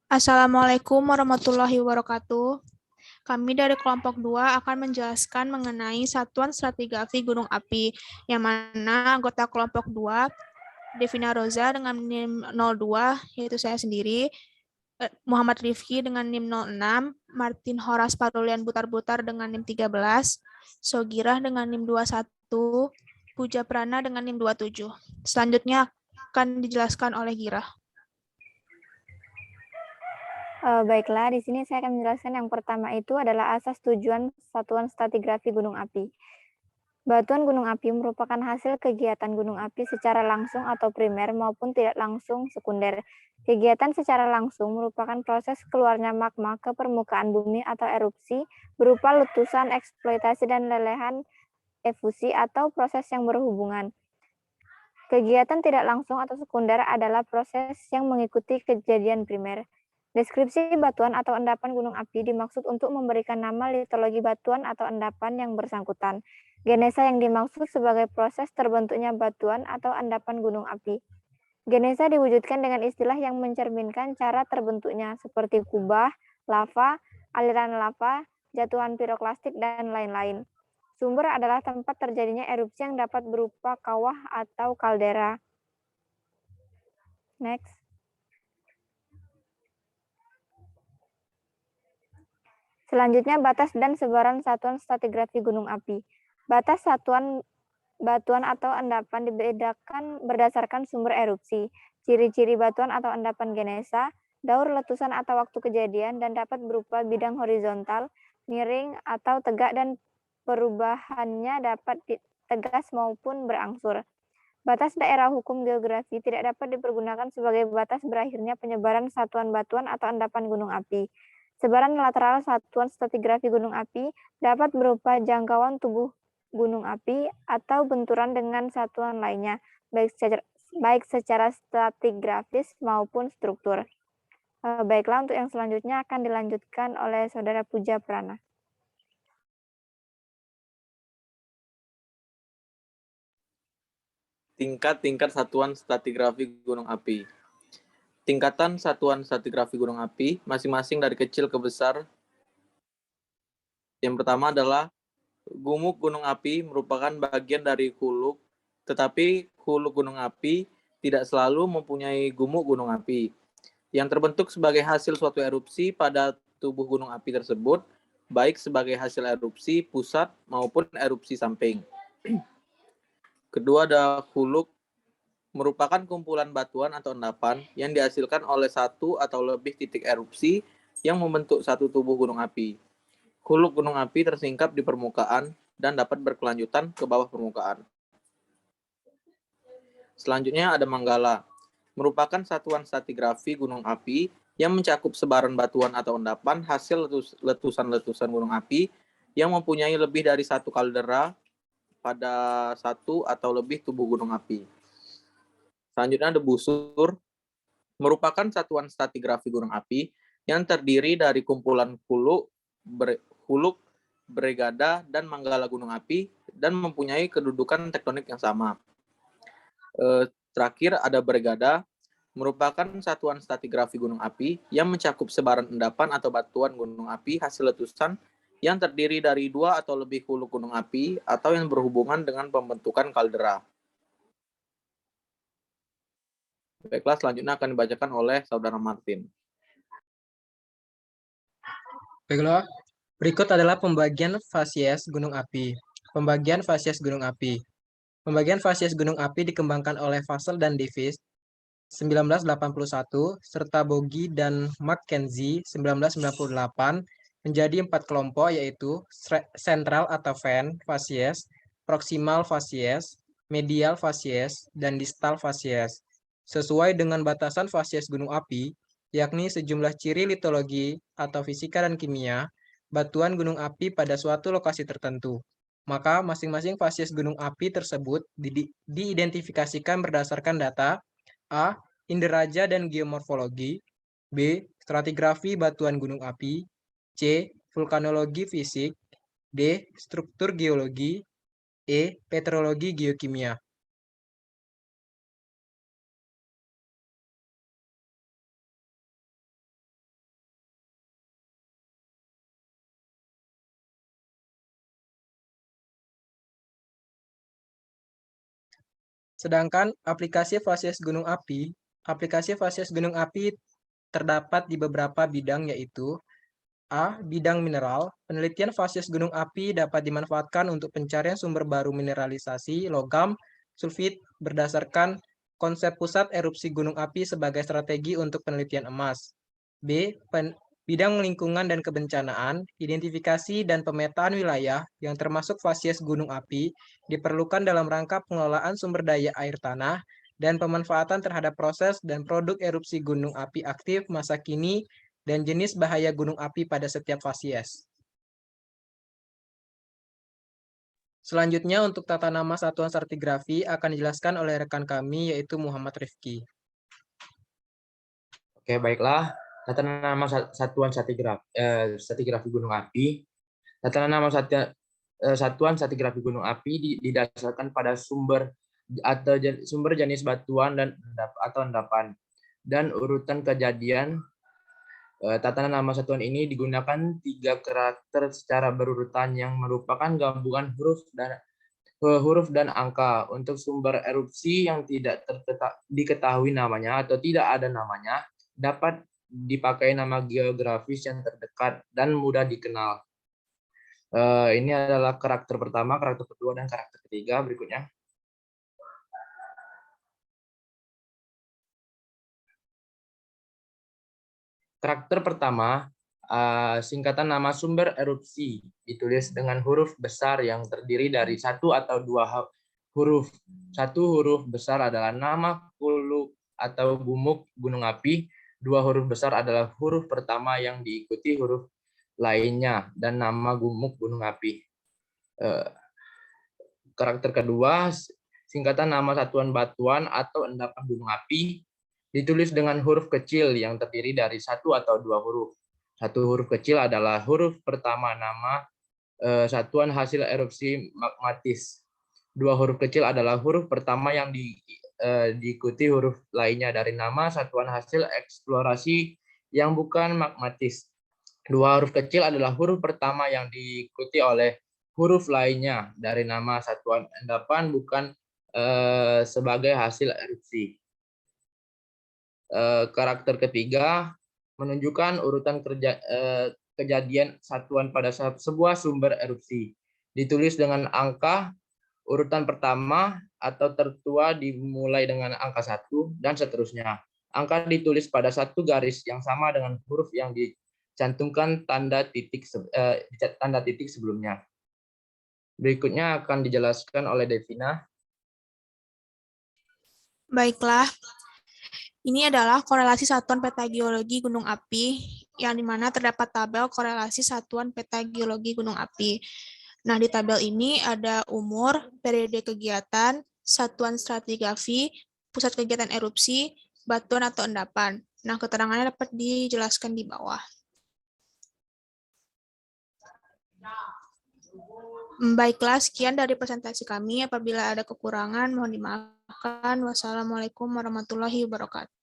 Assalamualaikum warahmatullahi wabarakatuh. Kami dari kelompok 2 akan menjelaskan mengenai satuan stratigrafi gunung api, yang mana anggota kelompok 2, Devina Roza dengan NIM 02, yaitu saya sendiri, Muhammad Rifki dengan NIM 06, Martin Horas Parulian Butar-Butar dengan NIM 13, Sogirah dengan NIM 21, Puja Prana dengan NIM 27. Selanjutnya akan dijelaskan oleh Girah. Baiklah, di sini saya akan menjelaskan yang pertama itu adalah asas tujuan satuan stratigrafi gunung api. Batuan gunung api merupakan hasil kegiatan gunung api secara langsung atau primer maupun tidak langsung sekunder. Kegiatan secara langsung merupakan proses keluarnya magma ke permukaan bumi atau erupsi berupa letusan, eksploitasi, dan lelehan efusi atau proses yang berhubungan. Kegiatan tidak langsung atau sekunder adalah proses yang mengikuti kejadian primer. Deskripsi batuan atau endapan gunung api dimaksud untuk memberikan nama litologi batuan atau endapan yang bersangkutan. Genesa yang dimaksud sebagai proses terbentuknya batuan atau endapan gunung api. Genesa diwujudkan dengan istilah yang mencerminkan cara terbentuknya seperti kubah, lava, aliran lava, jatuhan piroklastik, dan lain-lain. Sumber adalah tempat terjadinya erupsi yang dapat berupa kawah atau kaldera. Next. Selanjutnya, batas dan sebaran satuan stratigrafi gunung api. Batas satuan batuan atau endapan dibedakan berdasarkan sumber erupsi, ciri-ciri batuan atau endapan genesa, daur letusan atau waktu kejadian, dan dapat berupa bidang horizontal, miring, atau tegak, dan perubahannya dapat tegas maupun berangsur. Batas daerah hukum geografi tidak dapat dipergunakan sebagai batas berakhirnya penyebaran satuan batuan atau endapan gunung api. Sebaran lateral satuan stratigrafi gunung api dapat berupa jangkauan tubuh gunung api atau benturan dengan satuan lainnya, baik secara stratigrafis maupun struktur. Baiklah, untuk yang selanjutnya akan dilanjutkan oleh Saudara Puja Prana. Tingkat-tingkat satuan stratigrafi gunung api. Tingkatan satuan stratigrafi gunung api masing-masing dari kecil ke besar. Yang pertama adalah gumuk gunung api merupakan bagian dari huluk, tetapi huluk gunung api tidak selalu mempunyai gumuk gunung api yang terbentuk sebagai hasil suatu erupsi pada tubuh gunung api tersebut, baik sebagai hasil erupsi pusat maupun erupsi samping. Kedua ada huluk, merupakan kumpulan batuan atau endapan yang dihasilkan oleh satu atau lebih titik erupsi yang membentuk satu tubuh gunung api. Huluk gunung api tersingkap di permukaan dan dapat berkelanjutan ke bawah permukaan. Selanjutnya ada manggala, merupakan satuan stratigrafi gunung api yang mencakup sebaran batuan atau endapan hasil letusan-letusan gunung api yang mempunyai lebih dari satu kaldera pada satu atau lebih tubuh gunung api. Selanjutnya ada busur, merupakan satuan stratigrafi gunung api yang terdiri dari kumpulan huluk, bregada, dan manggala gunung api dan mempunyai kedudukan tektonik yang sama. Terakhir ada bregada, merupakan satuan stratigrafi gunung api yang mencakup sebaran endapan atau batuan gunung api hasil letusan yang terdiri dari dua atau lebih huluk gunung api atau yang berhubungan dengan pembentukan kaldera. Baiklah, selanjutnya akan dibacakan oleh Saudara Martin. Baiklah, berikut adalah pembagian fasies gunung api. Pembagian fasies gunung api. Pembagian fasies gunung api dikembangkan oleh Fassel dan Davis 1981 serta Bogi dan Mackenzie 1998 menjadi 4 kelompok, yaitu sentral atau vent fasies, proximal fasies, medial fasies, dan distal fasies. Sesuai dengan batasan fasies gunung api, yakni sejumlah ciri litologi atau fisika dan kimia batuan gunung api pada suatu lokasi tertentu. Maka masing-masing fasies gunung api tersebut diidentifikasikan berdasarkan data A. Inderaja dan geomorfologi, B. Stratigrafi batuan gunung api, C. Vulkanologi fisik, D. Struktur geologi, E. Petrologi geokimia. Sedangkan aplikasi fasies gunung api terdapat di beberapa bidang, yaitu A. Bidang mineral. Penelitian fasies gunung api dapat dimanfaatkan untuk pencarian sumber baru mineralisasi logam sulfit berdasarkan konsep pusat erupsi gunung api sebagai strategi untuk penelitian emas. B. Bidang lingkungan dan kebencanaan, identifikasi dan pemetaan wilayah yang termasuk fasies gunung api diperlukan dalam rangka pengelolaan sumber daya air tanah dan pemanfaatan terhadap proses dan produk erupsi gunung api aktif masa kini dan jenis bahaya gunung api pada setiap fasies. Selanjutnya untuk tata nama satuan stratigrafi akan dijelaskan oleh rekan kami yaitu Muhammad Rifki. Oke, baiklah. Tata nama satuan stratigrafi gunung api. Tata nama satuan stratigrafi gunung api didasarkan pada sumber jenis batuan atau endapan dan urutan kejadian. Tatanan nama satuan ini digunakan 3 karakter secara berurutan yang merupakan gabungan huruf dan angka. Untuk sumber erupsi yang tidak diketahui namanya atau tidak ada namanya, dapat dipakai nama geografis yang terdekat dan mudah dikenal. Ini adalah karakter pertama, karakter kedua, dan karakter ketiga. Berikutnya. Karakter pertama, singkatan nama sumber erupsi ditulis dengan huruf besar yang terdiri dari 1 atau 2 huruf. 1 huruf besar adalah nama hulu atau gumuk gunung api. 2 huruf besar adalah huruf pertama yang diikuti huruf lainnya dan nama gumuk gunung api. Karakter kedua, singkatan nama satuan batuan atau endapan gunung api ditulis dengan huruf kecil yang terdiri dari 1 atau 2 huruf. 1 huruf kecil adalah huruf pertama nama satuan hasil erupsi magmatis. 2 huruf kecil adalah huruf pertama yang diikuti huruf lainnya dari nama satuan hasil eksplorasi yang bukan magmatis. 2 huruf kecil adalah huruf pertama yang diikuti oleh huruf lainnya dari nama satuan endapan bukan sebagai hasil erupsi. Karakter ketiga menunjukkan urutan kejadian satuan pada sebuah sumber erupsi. Ditulis dengan angka urutan pertama atau tertua dimulai dengan angka 1 dan seterusnya. Angka ditulis pada satu garis yang sama dengan huruf yang dicantumkan tanda titik sebelumnya. Berikutnya akan dijelaskan oleh Devina. Baiklah. Ini adalah korelasi satuan peta geologi gunung api, yang dimana terdapat tabel korelasi satuan peta geologi gunung api. Nah, di tabel ini ada umur, periode kegiatan, satuan stratigrafi, pusat kegiatan erupsi, batuan atau endapan. Nah, keterangannya dapat dijelaskan di bawah. Baiklah, sekian dari presentasi kami. Apabila ada kekurangan, mohon dimaafkan. Wassalamualaikum warahmatullahi wabarakatuh.